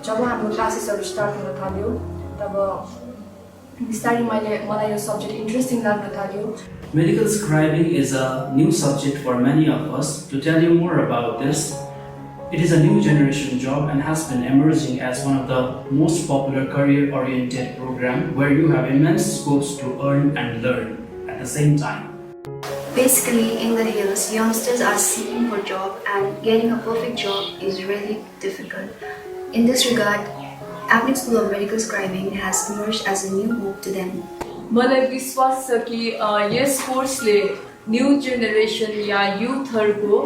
जब हाम्रो क्लासेसहरू स्टार्ट हुन थाल्यो तब बिस्तारै मलाई यो सब्जेक्ट इन्ट्रेस्टिङ लाग्न थाल्यो। Medical scribing is a new subject for many of us. To tell you more about this, it is a new generation job and has been emerging as one of the most popular career-oriented programs where you have immense scopes to earn and learn at the same time. Basically, in the hills, youngsters are seeking for job and getting a perfect job is really difficult. In this regard, Apnic School of Medical Scribing has emerged as a new hope to them. मलाई विश्वास छ कि यस कोर्सले न्यू जेनेरेसन या युथहरुको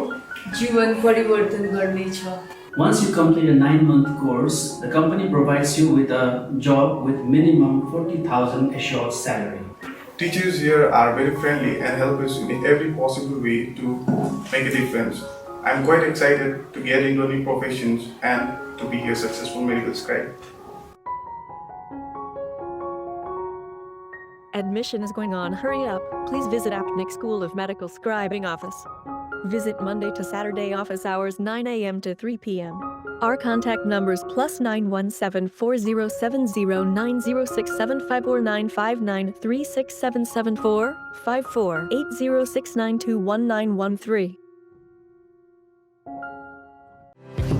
जीवन परिवर्तन गर्नेछ। Once you complete a 9-month course, the company provides you with a job with minimum 40,000 assured salary. Teachers here are very friendly and help us in every possible way to make a difference. I'm quite excited to get into new professions and to be a successful medical scribe. Admission is going on. Hurry up. Please visit Apnic School of Medical Scribing office. Visit Monday to Saturday office hours 9 a.m. to 3 p.m. Our contact numbers +917 4070 9067 54959 36774 54 8069211913.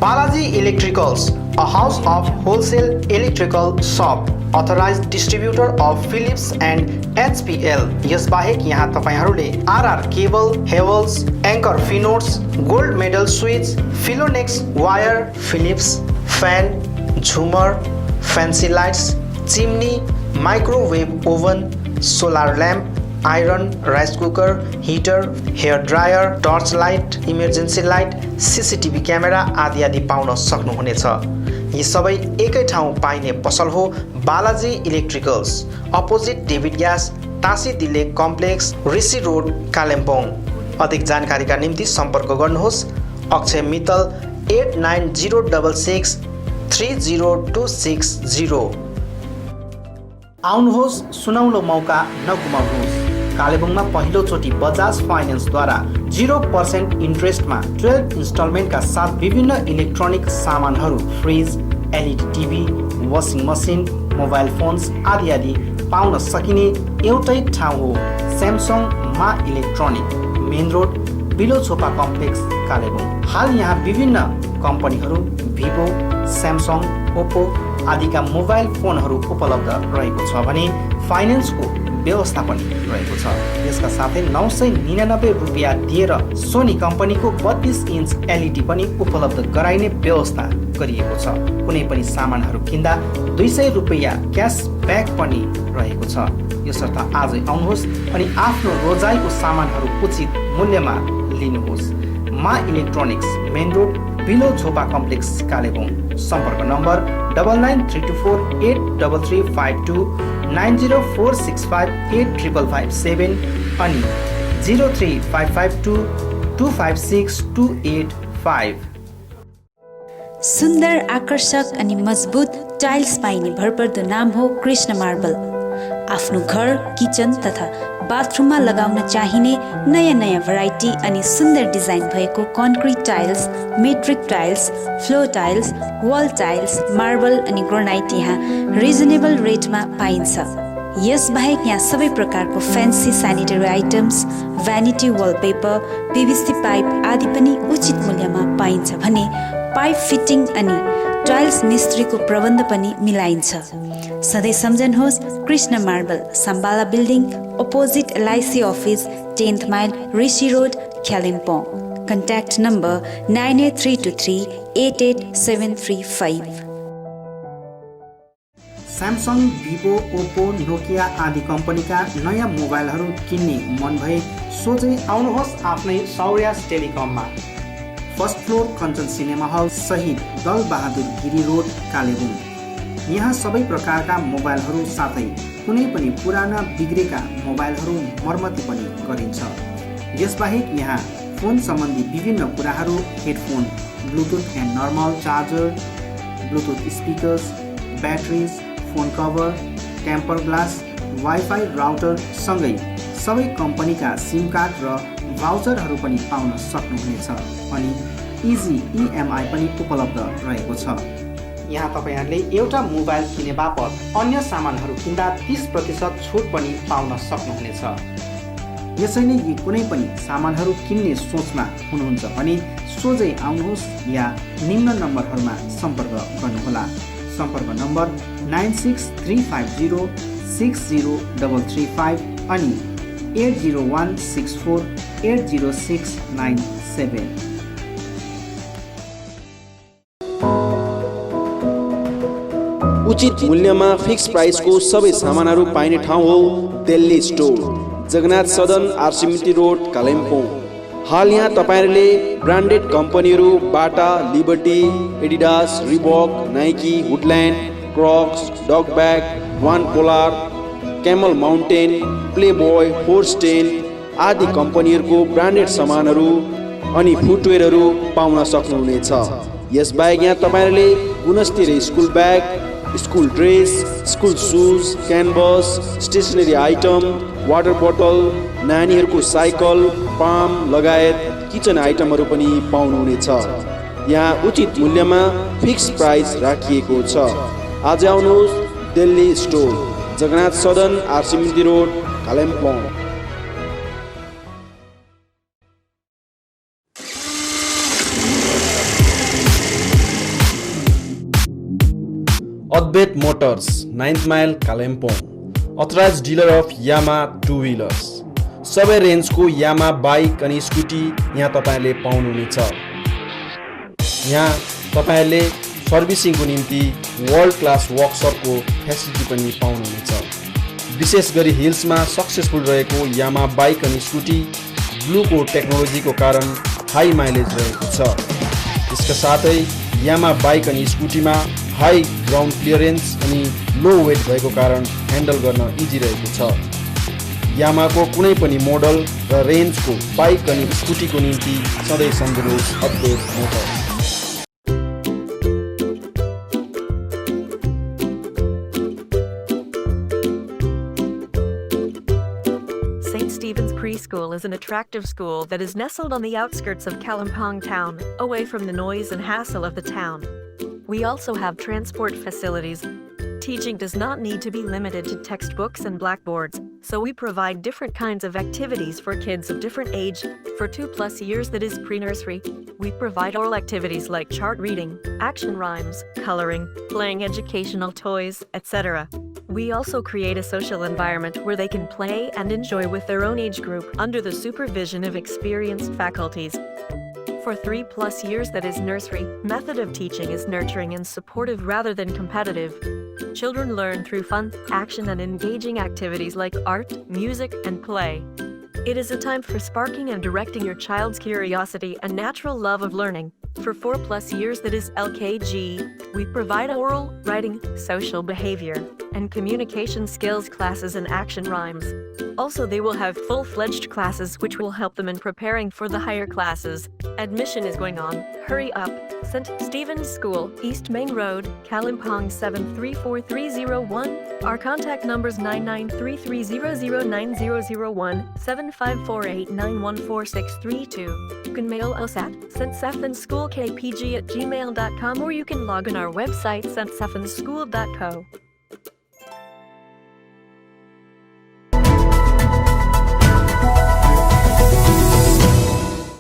Balaji Electricals, a house of wholesale electrical shop, authorized distributor of Philips and HPL. यसबाहेक यहाँ तपाईहरुले RR cable, Havels, Anchor Finotes, Gold Medal Switch, Philonex wire, Philips fan, Zoomer, fancy lights, chimney, microwave oven, solar lamp, iron, rice cooker, heater, hair dryer, torch light, emergency light, CCTV camera आदि आदि पाउन सक्नुहुनेछ। यी सबै एकै ठाउँ पाइने पसल हो Balaji electricals, opposite David gas, Tashi दिले कम्प्लेक्स, ऋषि रोड, कालिम्पोङ। अधिक जानकारीका निम्ति सम्पर्क गर्नुहोस् अक्षय मित्तल 8906 30260। आउनुहोस्, सुनौलो मौका नगुमाउनुहोस्। कालेबुङमा पहिलोचोटि बजाज फाइनेन्सद्वारा 0% इन्ट्रेस्टमा 12 इन्स्टलमेन्टका साथ विभिन्न इलेक्ट्रोनिक सामानहरू, fridge, LED TV, washing machine, mobile phones आदि आदि पाउन सकिने एउटै ठाउँ हो Samsung Maa electronic, main road, below Chhopa complex, Kalebung. हाल यहाँ विभिन्न कम्पनीहरू भिभो, स्यामसङ, ओप्पो आदिका मोबाइल फोनहरू उपलब्ध रहेको छ भने फाइनेन्सको व्यवस्था पनि रहेको छ। यसका साथै 999 रुपियाँ दिएर सोनी कम्पनीको 32 इन्च एलइडी पनि उपलब्ध गराइने व्यवस्था गरिएको छ। कुनै पनि सामानहरू किन्दा 200 रुपियाँ क्यास ब्याक पनि रहेको छ। यसर्थ आजै आउनुहोस् अनि आफ्नो रोजाइको सामानहरू उचित मूल्यमा लिनुहोस्। मा इलेक्ट्रोनिक्स, मेन रोड, बिलो झोपा कम्प्लेक्स, कालेबुङ। सम्पर्क नम्बर 99348335 904658557 अनि 03552256285। सुन्दर, आकर्षक अनि मजबुत टाइल्स पाइने भरपर्दो नाम हो कृष्ण मार्बल। आफ्नो घर, किचन तथा बाथरुममा लगाउन चाहिने नयाँ नयाँ भेराइटी अनि सुन्दर डिजाइन भएको concrete tiles, metric tiles, floor tiles, wall tiles, marble अनि ग्रेनाइट यहाँ रिजनेबल रेटमा पाइन्छ। यसबाहेक यहाँ सबै प्रकारको fancy sanitary items, vanity wallpaper, PVC pipe आदि पनि उचित मूल्यमा पाइन्छ भने पाइप फिटिङ अनि टाइल्स मिस्त्रीको प्रबन्ध पनि मिलाइन्छ। सधैँ सम्झनुहोस् Krishna marble, Sambala building, opposite LIC office, 10th mile, Rishi road, Kalimpong. Contact number 9832388735। Samsung, Vivo, Oppo, Nokia आदि कम्पनीका नयाँ मोबाइलहरू किन्ने मन भए सोझै आउनुहोस् आफ्नै सौर्यास टेलिकममा। First floor Kanchan cinema hall सहित दल बहादुर गिरी रोड, कालेबुङ। यहाँ सबै प्रकारका मोबाइलहरू साथै कुनै पनि पुराना बिग्रेका मोबाइलहरू मर्मती पनि गरिन्छ। यसबाहेक यहाँ फोन सम्बन्धी विभिन्न कुराहरू, headphone, bluetooth and normal charger, bluetooth speakers, batteries, phone cover, temper glass, wifi router सँगै सबै कम्पनीका सिम कार्ड र भाउचरहरू पनि पाउन सक्नुहुनेछ। अनि इजी EMI पनि उपलब्ध रहेको छ। यहाँ तपाईहरूले एउटा मोबाइल किने बापत अन्य सामानहरू किन्दा 30% छुट पनि पाउन सक्नुहुनेछ। यसैले यी कुनै पनि सामानहरू किन्ने सोचमा हुनुहुन्छ भने सोझै आउनुहोस् या निम्न नम्बरहरूमा सम्पर्क गर्नुहोला। सम्पर्क नम्बर 9635060335 अनि 8016480697। उचित मूल्यमा फिक्स प्राइसको सबै सामानहरू पाइने ठाउँ हो दिल्ली स्टोर, जगन्नाथ सदन, आरसीमिटी रोड, कालिम्पोङ। हाल यहाँ तपाईहरूले ब्रान्डेड कम्पनीहरू Bata, Liberty, Adidas, Reebok, Nike, Woodland, Crocs, डग bag, one Polar, Camel Mountain, Playboy, फोर्स्टेन आदि कम्पनीहरूको ब्रान्डेड सामानहरू अनि फुटवेयरहरू पाउन सक्नुहुनेछ। यसबाहेक यहाँ तपाईहरूले गुणस्तरीय school bag, school dress, school shoes, canvas, stationery item, water बोतल, नानीहरूको साइकल, पाम लगायत किचन आइटमहरू पनि पाउनुहुनेछ। यहाँ उचित मूल्यमा फिक्स प्राइस राखिएको छ। आज आउनुहोस् दिल्ली स्टोर, जगन्नाथ सदन, आरसीमिटी road, Kalimpong. Advait motors, 9th mile, Kalimpong. Authorised dealer of Yamaha two wheelers. सबै रेन्जको यामा बाइक अनि स्कुटी यहाँ तपाईँले पाउनुहुनेछ। यहाँ तपाईँहरूले सर्भिसिङको निम्ति वर्ल्ड क्लास वर्कसपको फेसिलिटी पनि पाउनुहुनेछ। विशेष गरी हिल्समा सक्सेसफुल रहेको यामा बाइक अनि स्कुटी ब्लूको टेक्नोलोजीको कारण हाई माइलेज रहेको छ। यसका साथै यामा बाइक अनि स्कुटीमा हाई ग्राउन्ड क्लियरेन्स अनि लो वेट भएको कारण ह्यान्डल गर्न इजी रहेको छ। यामाको कुनै पनि मोडल र रेन्जको बाइक अनि स्कुटीको निम्ति सधैँ सम्झनुहोस् अद्वैत Motors. St. Stephen's Preschool is an attractive school that is nestled on the outskirts of Kalimpong town, away from the noise and hassle of the town. We also have transport facilities. Teaching does not need to be limited to textbooks and blackboards, so we provide different kinds of activities for kids of different age. For 2+ years, that is pre-nursery, we provide oral activities like chart reading, action rhymes, coloring, playing educational toys, etc. We also create a social environment where they can play and enjoy with their own age group under the supervision of experienced faculties. For 3+ years, that is nursery, method of teaching is nurturing and supportive rather than competitive. Children learn through fun, action and engaging activities like art, music and play. It is a time for sparking and directing your child's curiosity and natural love of learning. For 4+ years, that is LKG, we provide oral, writing, social behavior, and communication skills classes and action rhymes. Also, they will have full-fledged classes which will help them in preparing for the higher classes. Admission is going on. Hurry up. St. Stephen's School, East Main Road, Kalimpong 734301. Our contact numbers 9933009001, 7548914632. You can mail us at ststephensschoolkpg@gmail.com or you can log on our website ststephensschool.co.